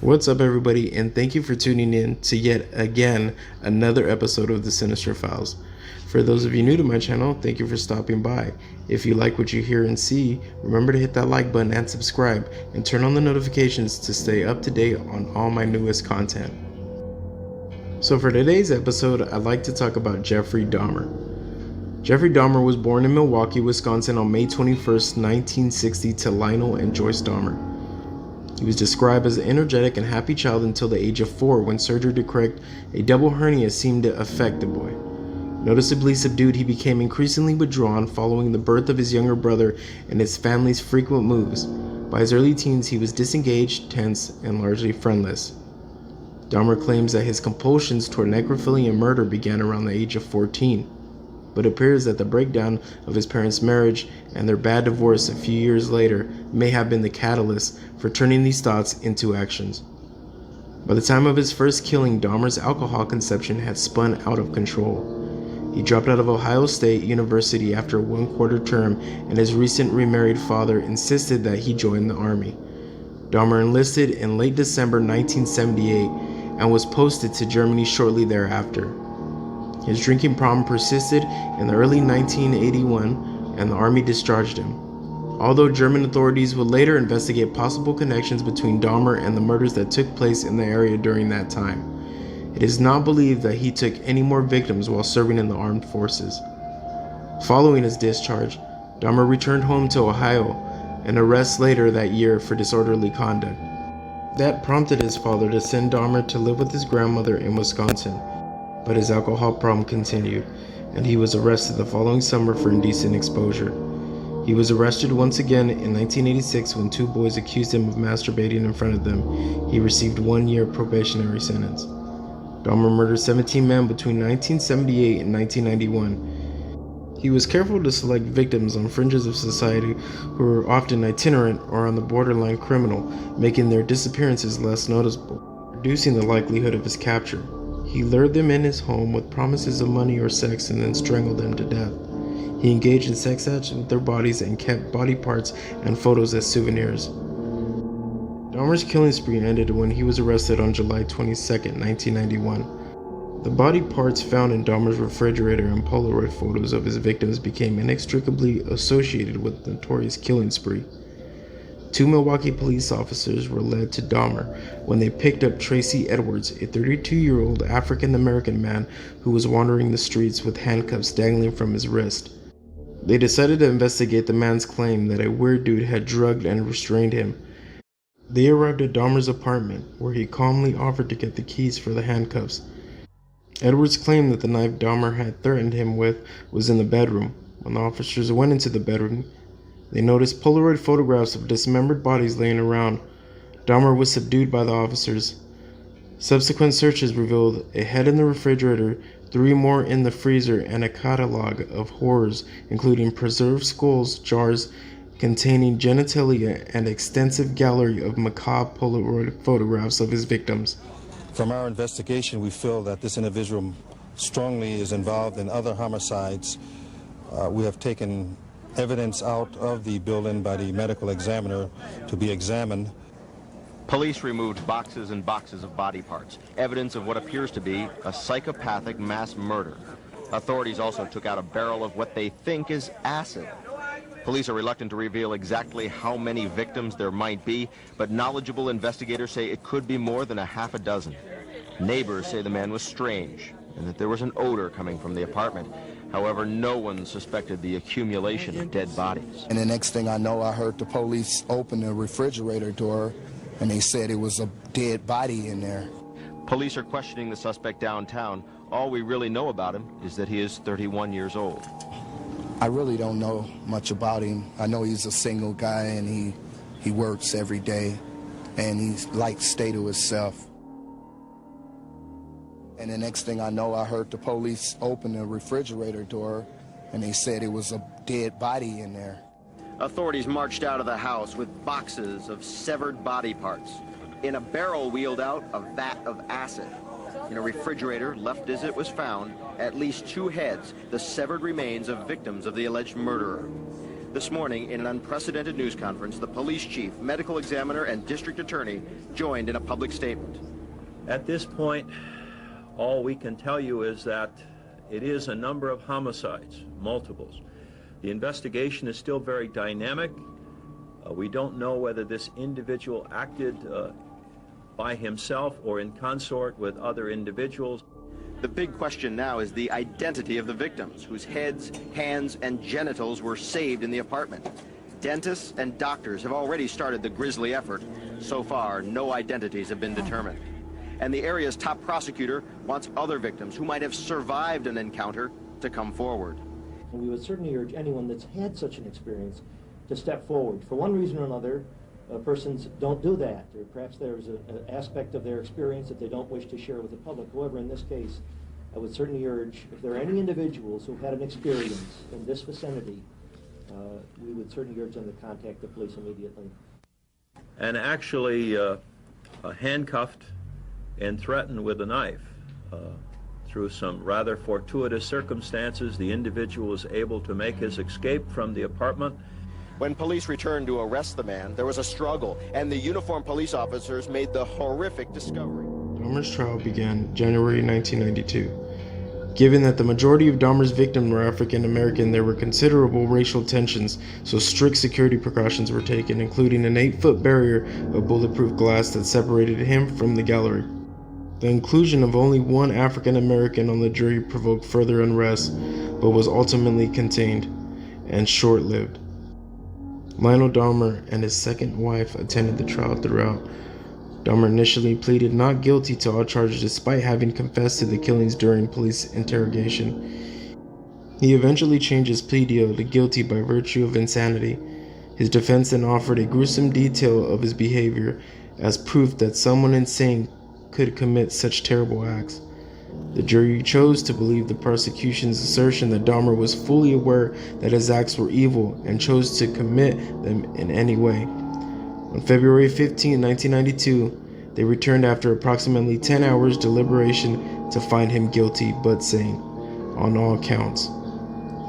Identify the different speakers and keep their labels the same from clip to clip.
Speaker 1: What's up, everybody, and thank you for tuning in to yet again another episode of the Sinister Files. For those of you new to my channel, thank you for stopping by. If you like what you hear and see, remember to hit that like button and subscribe, and turn on the notifications to stay up to date on all my newest content. So for today's episode, I'd like to talk about Jeffrey Dahmer. Jeffrey Dahmer was born in Milwaukee, Wisconsin on May 21st, 1960 to Lionel and Joyce Dahmer. He was described as an energetic and happy child until the age of 4, when surgery to correct a double hernia seemed to affect the boy. Noticeably subdued, he became increasingly withdrawn following the birth of his younger brother and his family's frequent moves. By his early teens, he was disengaged, tense, and largely friendless. Dahmer claims that his compulsions toward necrophilia and murder began around the age of 14. But it appears that the breakdown of his parents' marriage and their bad divorce a few years later may have been the catalyst for turning these thoughts into actions. By the time of his first killing, Dahmer's alcohol consumption had spun out of control. He dropped out of Ohio State University after a one-quarter term, and his recent remarried father insisted that he join the army. Dahmer enlisted in late December 1978 and was posted to Germany shortly thereafter. His drinking problem persisted in the early 1981, and the army discharged him. Although German authorities would later investigate possible connections between Dahmer and the murders that took place in the area during that time, it is not believed that he took any more victims while serving in the armed forces. Following his discharge, Dahmer returned home to Ohio and arrested later that year for disorderly conduct. That prompted his father to send Dahmer to live with his grandmother in Wisconsin. But his alcohol problem continued, and he was arrested the following summer for indecent exposure. He was arrested once again in 1986 when two boys accused him of masturbating in front of them. He received 1 year probationary sentence. Dahmer murdered 17 men between 1978 and 1991. He was careful to select victims on fringes of society who were often itinerant or on the borderline criminal, making their disappearances less noticeable, reducing the likelihood of his capture. He lured them in his home with promises of money or sex and then strangled them to death. He engaged in sex acts with their bodies and kept body parts and photos as souvenirs. Dahmer's killing spree ended when he was arrested on July 22, 1991. The body parts found in Dahmer's refrigerator and Polaroid photos of his victims became inextricably associated with the notorious killing spree. 2 Milwaukee police officers were led to Dahmer when they picked up Tracy Edwards, a 32-year-old African-American man who was wandering the streets with handcuffs dangling from his wrist. They decided to investigate the man's claim that a weird dude had drugged and restrained him. They arrived at Dahmer's apartment, where he calmly offered to get the keys for the handcuffs. Edwards claimed that the knife Dahmer had threatened him with was in the bedroom. When the officers went into the bedroom, they noticed Polaroid photographs of dismembered bodies laying around. Dahmer was subdued by the officers. Subsequent searches revealed a head in the refrigerator, 3 more in the freezer, and a catalog of horrors, including preserved skulls, jars containing genitalia, and extensive gallery of macabre Polaroid photographs of his victims.
Speaker 2: From our investigation, we feel that this individual strongly is involved in other homicides. We have taken evidence out of the building by the medical examiner to be examined.
Speaker 3: Police removed boxes and boxes of body parts, evidence of what appears to be a psychopathic mass murder. Authorities also took out a barrel of what they think is acid. Police are reluctant to reveal exactly how many victims there might be, but knowledgeable investigators say it could be more than a half a dozen. Neighbors say the man was strange and that there was an odor coming from the apartment. However, no one suspected the accumulation of dead bodies.
Speaker 4: And the next thing I know, I heard the police open the refrigerator door, and they said it was a dead body in there.
Speaker 3: Police are questioning the suspect downtown. All we really know about him is that he is 31 years old.
Speaker 4: I really don't know much about him. I know he's a single guy, and he works every day, and he likes to stay to himself. And the next thing I know, I heard the police open the refrigerator door, and they said it was a dead body in there.
Speaker 3: Authorities marched out of the house with boxes of severed body parts. In a barrel wheeled out, a vat of acid. In a refrigerator left as it was found, at least 2 heads, the severed remains of victims of the alleged murderer. This morning, in an unprecedented news conference, the police chief, medical examiner, and district attorney joined in a public statement.
Speaker 5: At this point, all we can tell you is that it is a number of homicides, multiples. The investigation is still very dynamic. We don't know whether this individual acted by himself or in consort with other individuals.
Speaker 3: The big question now is the identity of the victims, whose heads, hands, and genitals were saved in the apartment. Dentists and doctors have already started the grisly effort. So far, no identities have been determined. And the area's top prosecutor wants other victims who might have survived an encounter to come forward.
Speaker 6: We would certainly urge anyone that's had such an experience to step forward. For one reason or another, persons don't do that, or perhaps there's an aspect of their experience that they don't wish to share with the public. However, in this case, I would certainly urge, if there are any individuals who've had an experience in this vicinity, we would certainly urge them to contact the police immediately.
Speaker 5: And actually handcuffed and threatened with a knife. Through some rather fortuitous circumstances, the individual was able to make his escape from the apartment.
Speaker 3: When police returned to arrest the man, there was a struggle, and the uniformed police officers made the horrific discovery.
Speaker 1: Dahmer's trial began January 1992. Given that the majority of Dahmer's victims were African American, there were considerable racial tensions, so strict security precautions were taken, including an 8-foot barrier of bulletproof glass that separated him from the gallery. The inclusion of only one African American on the jury provoked further unrest, but was ultimately contained and short-lived. Lionel Dahmer and his second wife attended the trial throughout. Dahmer initially pleaded not guilty to all charges despite having confessed to the killings during police interrogation. He eventually changed his plea deal to guilty by virtue of insanity. His defense then offered a gruesome detail of his behavior as proof that someone insane could commit such terrible acts. The jury chose to believe the prosecution's assertion that Dahmer was fully aware that his acts were evil and chose to commit them in any way. On February 15, 1992, they returned after approximately 10 hours deliberation to find him guilty but sane on all counts.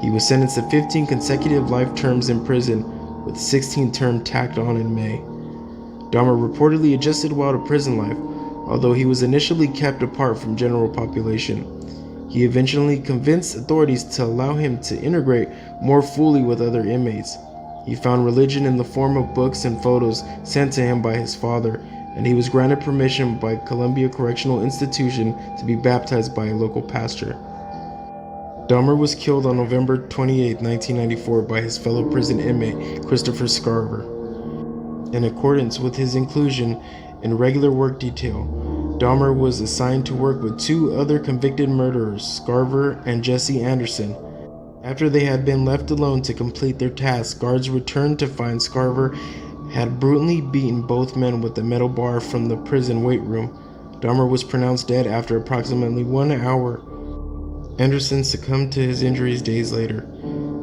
Speaker 1: He was sentenced to 15 consecutive life terms in prison, with 16 terms tacked on in May. Dahmer reportedly adjusted well to prison life, although he was initially kept apart from general population. He eventually convinced authorities to allow him to integrate more fully with other inmates. He found religion in the form of books and photos sent to him by his father, and he was granted permission by Columbia Correctional Institution to be baptized by a local pastor. Dahmer was killed on November 28, 1994 by his fellow prison inmate Christopher Scarver. In accordance with his inclusion in regular work detail, Dahmer was assigned to work with 2 other convicted murderers, Scarver and Jesse Anderson. After they had been left alone to complete their task, guards returned to find Scarver had brutally beaten both men with a metal bar from the prison weight room. Dahmer was pronounced dead after approximately 1 hour. Anderson succumbed to his injuries days later.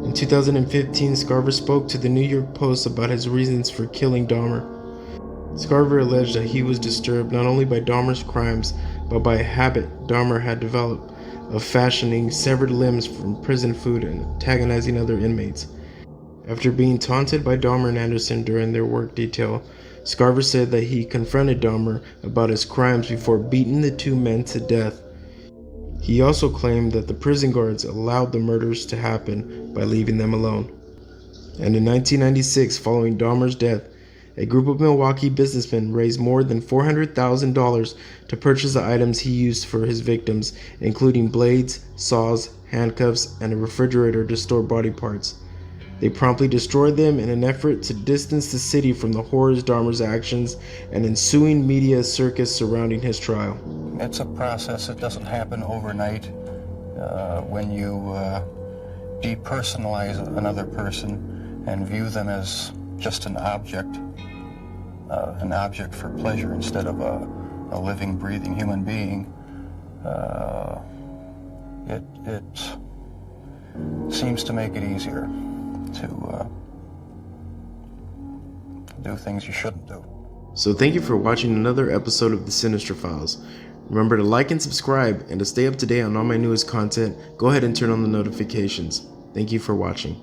Speaker 1: In 2015, Scarver spoke to the New York Post about his reasons for killing Dahmer. Scarver alleged that he was disturbed not only by Dahmer's crimes, but by a habit Dahmer had developed of fashioning severed limbs from prison food and antagonizing other inmates. After being taunted by Dahmer and Anderson during their work detail, Scarver said that he confronted Dahmer about his crimes before beating the 2 men to death. He also claimed that the prison guards allowed the murders to happen by leaving them alone. And in 1996, following Dahmer's death, a group of Milwaukee businessmen raised more than $400,000 to purchase the items he used for his victims, including blades, saws, handcuffs, and a refrigerator to store body parts. They promptly destroyed them in an effort to distance the city from the horrors of Dahmer's actions and ensuing media circus surrounding his trial.
Speaker 7: It's a process that doesn't happen overnight. When you depersonalize another person and view them as just an object for pleasure instead of a living, breathing human being, it seems to make it easier to do things you shouldn't do.
Speaker 1: So thank you for watching another episode of The Sinister Files. Remember to like and subscribe, and to stay up to date on all my newest content, go ahead and turn on the notifications. Thank you for watching.